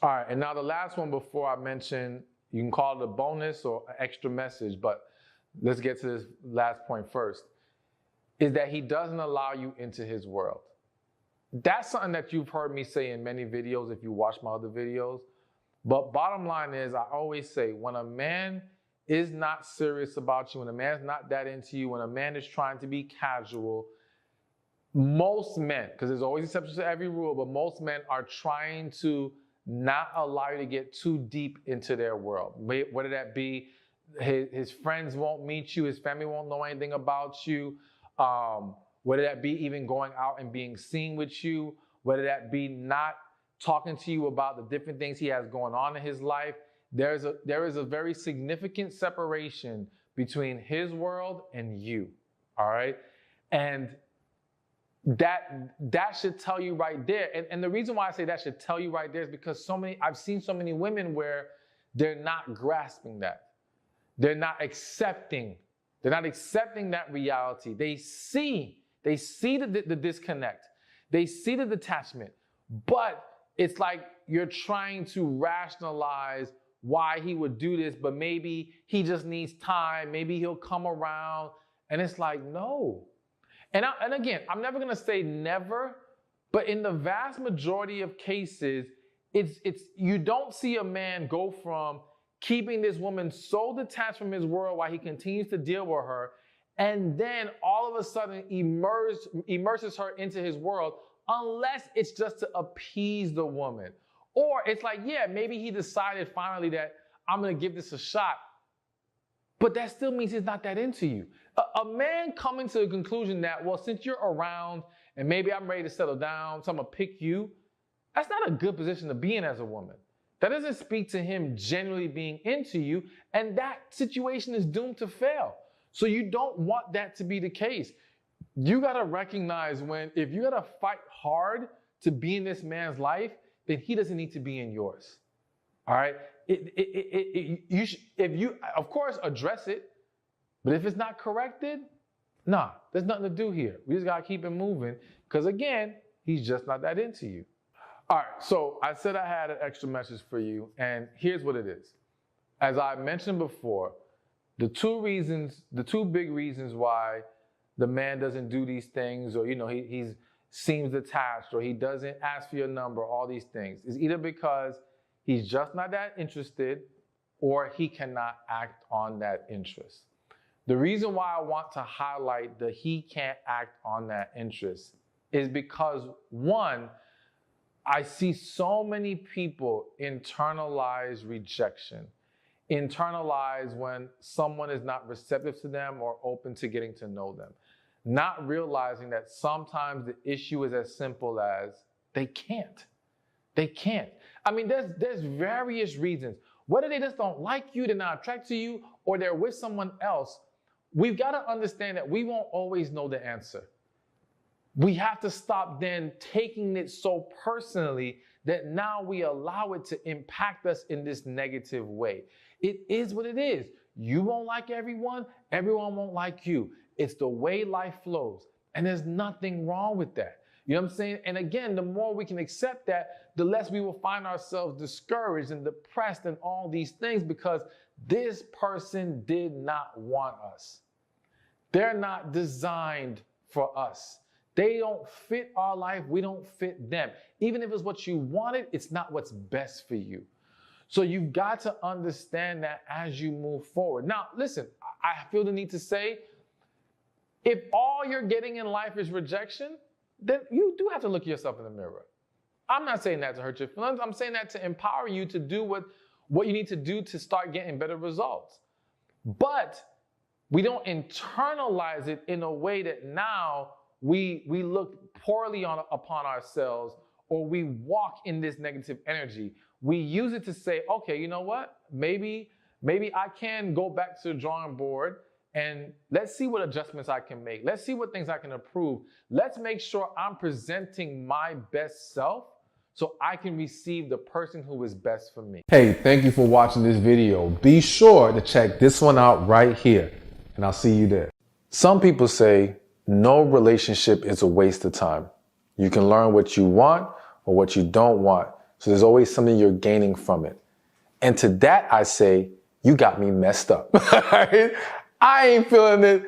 All right, and now the last one before I mention, you can call it a bonus or an extra message, but let's get to this last point first, is that he doesn't allow you into his world. That's something that you've heard me say in many videos if you watch my other videos. But bottom line is, I always say, when a man is not serious about you, when a man's not that into you, when a man is trying to be casual, most men, because there's always exceptions to every rule, but most men are trying to not allow you to get too deep into their world. Whether that be his friends won't meet you, his family won't know anything about you, whether that be even going out and being seen with you, whether that be not talking to you about the different things he has going on in his life. There is a very significant separation between his world and you, all right? And that should tell you right there. And the reason why I say that should tell you right there is because I've seen so many women where they're not grasping that. They're not accepting that reality. They see the disconnect. They see the detachment, but it's like you're trying to rationalize why he would do this, but maybe he just needs time. Maybe he'll come around. And it's like, no. And again, I'm never going to say never, but in the vast majority of cases, you don't see a man go from keeping this woman so detached from his world while he continues to deal with her, and then all of a sudden immerses her into his world, unless it's just to appease the woman. Or it's like, yeah, maybe he decided finally that I'm going to give this a shot, but that still means he's not that into you. A man coming to the conclusion that, well, since you're around and maybe I'm ready to settle down, so I'm going to pick you, that's not a good position to be in as a woman. That doesn't speak to him genuinely being into you, and that situation is doomed to fail. So you don't want that to be the case. You got to recognize if you got to fight hard to be in this man's life, then he doesn't need to be in yours. All right? You of course, address it, but if it's not corrected, nah, there's nothing to do here. We just got to keep it moving because, again, he's just not that into you. All right, so I said I had an extra message for you, and here's what it is. As I mentioned before, the two big reasons why the man doesn't do these things, or he seems detached, or he doesn't ask for your number, all these things, is either because he's just not that interested, or he cannot act on that interest. The reason why I want to highlight the he can't act on that interest is because, one, I see so many people internalize rejection, internalize when someone is not receptive to them or open to getting to know them, not realizing that sometimes the issue is as simple as they can't. They can't. I mean, there's various reasons. Whether they just don't like you, they're not attracted to you, or they're with someone else, we've got to understand that we won't always know the answer. We have to stop then taking it so personally that now we allow it to impact us in this negative way. It is what it is. You won't like everyone won't like you. It's the way life flows. And there's nothing wrong with that. You know what I'm saying? And again, the more we can accept that, the less we will find ourselves discouraged and depressed and all these things, because this person did not want us. They're not designed for us. They don't fit our life. We don't fit them. Even if it's what you wanted, it's not what's best for you. So you've got to understand that as you move forward. Now, listen, I feel the need to say, if all you're getting in life is rejection, then you do have to look yourself in the mirror. I'm not saying that to hurt your feelings. I'm saying that to empower you to do what you need to do to start getting better results. But we don't internalize it in a way that now we look poorly upon ourselves, or we walk in this negative energy. We use it to say, okay, you know what? Maybe I can go back to the drawing board and let's see what adjustments I can make. Let's see what things I can improve. Let's make sure I'm presenting my best self so I can receive the person who is best for me. Hey, thank you for watching this video. Be sure to check this one out right here, and I'll see you there. Some people say no relationship is a waste of time. You can learn what you want or what you don't want So there's always something you're gaining from it. And to that, I say, you got me messed up. I ain't feeling it.